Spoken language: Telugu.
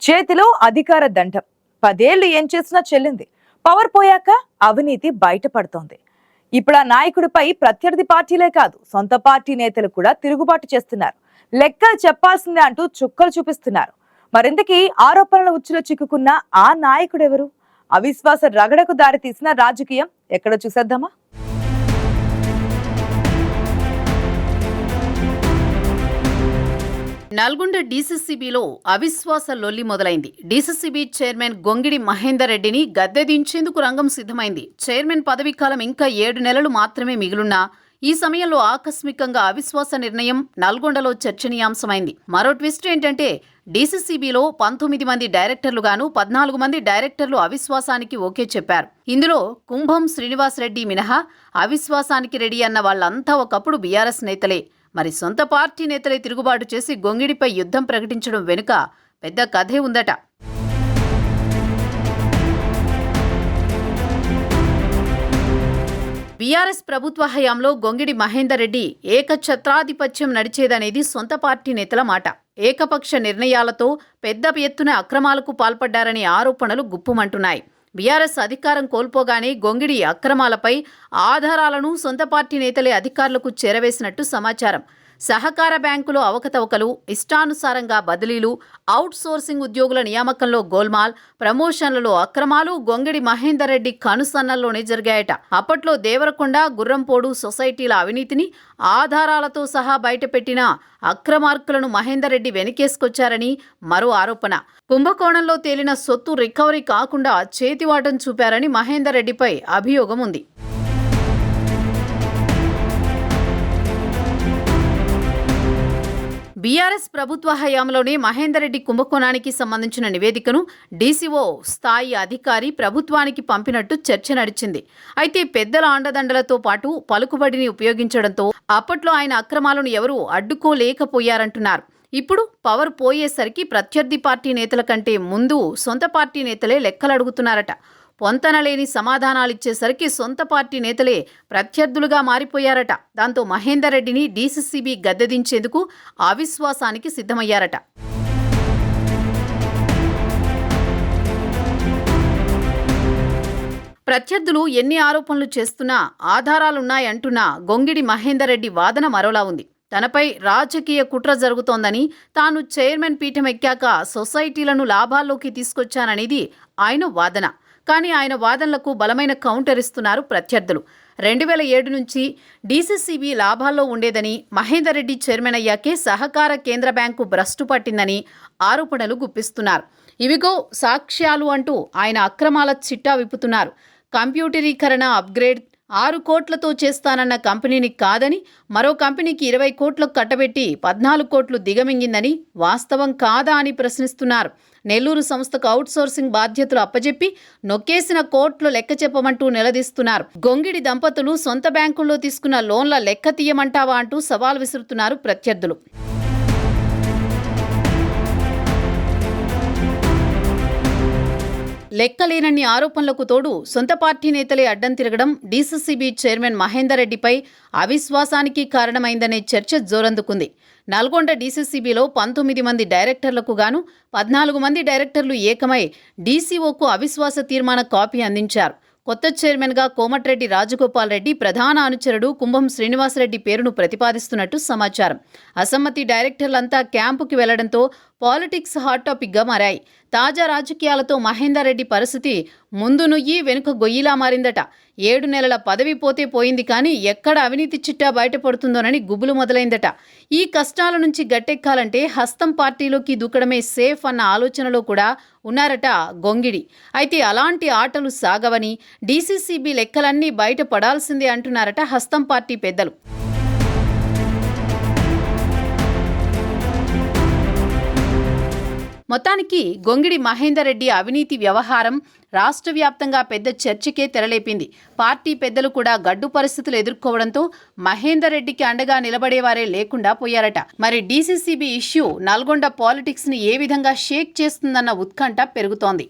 చేతిలో అధికార దండం. 10 ఏళ్లు ఏం చేసినా చెల్లింది. పవర్ పోయాక అవినీతి బయటపడుతోంది. ఇప్పుడు ఆ నాయకుడిపై ప్రత్యర్థి పార్టీలే కాదు, సొంత పార్టీ నేతలు కూడా తిరుగుబాటు చేస్తున్నారు. లెక్కలు చెప్పాల్సిందే అంటూ చుక్కలు చూపిస్తున్నారు. మరింతకీ ఆరోపణల ఉచ్చులో చిక్కుకున్న ఆ నాయకుడెవరు? అవిశ్వాస రగడకు దారి తీసిన రాజకీయం ఎక్కడో చూసేద్దామా? నల్గొండ డీసీసీబీలో అవిశ్వాస లొల్లి మొదలైంది. డీసీసీబీ చైర్మన్ గొంగిడి మహేందర్ రెడ్డిని గద్దె దించేందుకు రంగం సిద్ధమైంది. చైర్మన్ పదవీకాలం ఇంకా 7 నెలలు మాత్రమే మిగిలున్నా ఈ సమయంలో ఆకస్మికంగా అవిశ్వాస నిర్ణయం నల్గొండలో చర్చనీయాంశమైంది. మరో ట్విస్ట్ ఏంటంటే డీసీసీబీలో 19 మంది డైరెక్టర్లుగాను 14 మంది డైరెక్టర్లు అవిశ్వాసానికి ఓకే చెప్పారు. ఇందులో కుంభం శ్రీనివాస్ రెడ్డి మినహా అవిశ్వాసానికి రెడీ అన్న వాళ్ళంతా ఒకప్పుడు బీఆర్ఎస్ నేతలే. మరి సొంత పార్టీ నేతలే తిరుగుబాటు చేసి గొంగిడిపై యుద్ధం ప్రకటించడం వెనుక పెద్ద కథే ఉందట. బీఆర్ఎస్ ప్రభుత్వ హయాంలో గొంగిడి మహేందర్ రెడ్డి ఏకఛత్రాధిపత్యం నడిచేదనేది సొంత పార్టీ నేతల మాట. ఏకపక్ష నిర్ణయాలతో పెద్ద ఎత్తున అక్రమాలకు పాల్పడ్డారనే ఆరోపణలు గుప్పుమంటున్నాయి. బీఆర్ఎస్ అధికారం కోల్పోగానే గొంగిడి అక్రమాలపై ఆధారాలను సొంత పార్టీ నేతలే అధికారులకు చేరవేసినట్టు సమాచారం. సహకార బ్యాంకులో అవకతవకలు, ఇష్టానుసారంగా బదిలీలు, అవుట్ సోర్సింగ్ ఉద్యోగుల నియామకంలో గోల్మాల్, ప్రమోషన్లలో అక్రమాలు గొంగిడి మహేందర్ రెడ్డి కనుసన్నల్లోనే జరిగాయట. అప్పట్లో దేవరకొండ, గుర్రంపోడు సొసైటీల అవినీతిని ఆధారాలతో సహా బయటపెట్టిన అక్రమార్కులను మహేందర్ రెడ్డి వెనకేసుకొచ్చారని మరో ఆరోపణ. కుంభకోణంలో తేలిన సొత్తు రికవరీ కాకుండా చేతివాటం చూపారని మహేందర్ రెడ్డిపై అభియోగం ఉంది. బీఆర్ఎస్ ప్రభుత్వ హయాంలోనే మహేందర్ రెడ్డి కుంభకోణానికి సంబంధించిన నివేదికను డీసీఓ స్థాయి అధికారి ప్రభుత్వానికి పంపినట్టు చర్చ నడిచింది. అయితే పెద్దల అండదండలతో పాటు పలుకుబడిని ఉపయోగించడంతో అప్పట్లో ఆయన అక్రమాలను ఎవరూ అడ్డుకోలేకపోయారంటున్నారు. ఇప్పుడు పవర్ పోయేసరికి ప్రత్యర్థి పార్టీ నేతల కంటే ముందు సొంత పార్టీ నేతలే లెక్కలడుగుతున్నారట. పొంతనలేని సమాధానాలిచ్చేసరికి సొంత పార్టీ నేతలే ప్రత్యర్థులుగా మారిపోయారట. దాంతో మహేందర్ రెడ్డిని డీసీసీబీ గద్దెదించేందుకు అవిశ్వాసానికి సిద్ధమయ్యారట. ప్రత్యర్థులు ఎన్ని ఆరోపణలు చేస్తున్నా ఆధారాలున్నాయంటున్న గొంగిడి మహేందర్ రెడ్డి వాదన మరోలా ఉంది. తనపై రాజకీయ కుట్ర జరుగుతోందని, తాను చైర్మన్ పీఠం ఎక్కాక సొసైటీలను లాభాల్లోకి తీసుకొచ్చాననేది ఆయన వాదన. కానీ ఆయన వాదనలకు బలమైన కౌంటర్ ఇస్తున్నారు ప్రత్యర్థులు. 2007 నుంచి డీసీసీబీ లాభాల్లో ఉండేదని, మహేందర్ రెడ్డి చైర్మన్ అయ్యాకే సహకార కేంద్ర బ్యాంకు భ్రష్టు పట్టిందని ఆరోపణలు గుప్పిస్తున్నారు. ఇవిగో సాక్ష్యాలు అంటూ ఆయన అక్రమాల చిట్టా విప్పుతున్నారు. కంప్యూటరీకరణ అప్గ్రేడ్ 6 కోట్లతో చేస్తానన్న కంపెనీని కాదని, మరో కంపెనీకి 20 కోట్లకు కట్టబెట్టి 14 కోట్లు దిగమింగిందని వాస్తవం కాదా అని ప్రశ్నిస్తున్నారు. నెల్లూరు సంస్థకు అవుట్సోర్సింగ్ బాధ్యతలు అప్పజెప్పి నొక్కేసిన కోట్లు లెక్క చెప్పమంటూ నిలదీస్తున్నారు. గొంగిడి దంపతులు సొంత బ్యాంకుల్లో తీసుకున్న లోన్ల లెక్క తీయమంటావా అంటూ సవాల్ విసురుతున్నారు ప్రత్యర్థులు. లెక్కలేనన్ని ఆరోపణలకు తోడు సొంత పార్టీ నేతలే అడ్డం తిరగడం డీసీసీబీ చైర్మన్ మహేందర్ రెడ్డిపై అవిశ్వాసానికి కారణమైందనే చర్చ జోరందుకుంది. నల్గొండ డీసీసీబీలో 19 మంది డైరెక్టర్లకు గాను 14 మంది డైరెక్టర్లు ఏకమై డీసీఓకు అవిశ్వాస తీర్మాన కాపీ అందించారు. కొత్త చైర్మన్గా కోమటిరెడ్డి రాజగోపాల్ రెడ్డి, ప్రధాన అనుచరుడు కుంభం శ్రీనివాసరెడ్డి పేరును ప్రతిపాదిస్తున్నట్టు సమాచారం. అసమ్మతి డైరెక్టర్లంతా క్యాంపుకి వెళ్లడంతో పాలిటిక్స్ హాట్ టాపిక్గా మారాయి. తాజా రాజకీయాలతో మహేందర్ రెడ్డి పరిస్థితి ముందు నుయ్యి వెనుక గొయ్యిలా మారిందట. 7 నెలల పదవి పోతే పోయింది, కానీ ఎక్కడ అవినీతి చిట్టా బయటపడుతుందోనని గుబులు మొదలైందట. ఈ కష్టాల నుంచి గట్టెక్కాలంటే హస్తం పార్టీలోకి దూకడమే సేఫ్ అన్న ఆలోచనలో కూడా ఉన్నారట గొంగిడి. అయితే అలాంటి ఆటలు సాగవని, డీసీసీబీ లెక్కలన్నీ బయట పడాల్సిందే అంటున్నారట హస్తం పార్టీ పెద్దలు. మొత్తానికి గొంగిడి మహేందర్ రెడ్డి అవినీతి వ్యవహారం రాష్ట్ర వ్యాప్తంగా పెద్ద చర్చకే తెరలేపింది. పార్టీ పెద్దలు కూడా గడ్డు పరిస్థితులు ఎదుర్కోవడంతో మహేందర్ రెడ్డికి అండగా నిలబడేవారే లేకుండా పోయారట. మరి డీసీసీబీ ఇష్యూ నల్గొండ పాలిటిక్స్ ని ఏ విధంగా షేక్ చేస్తుందన్న ఉత్కంఠ పెరుగుతోంది.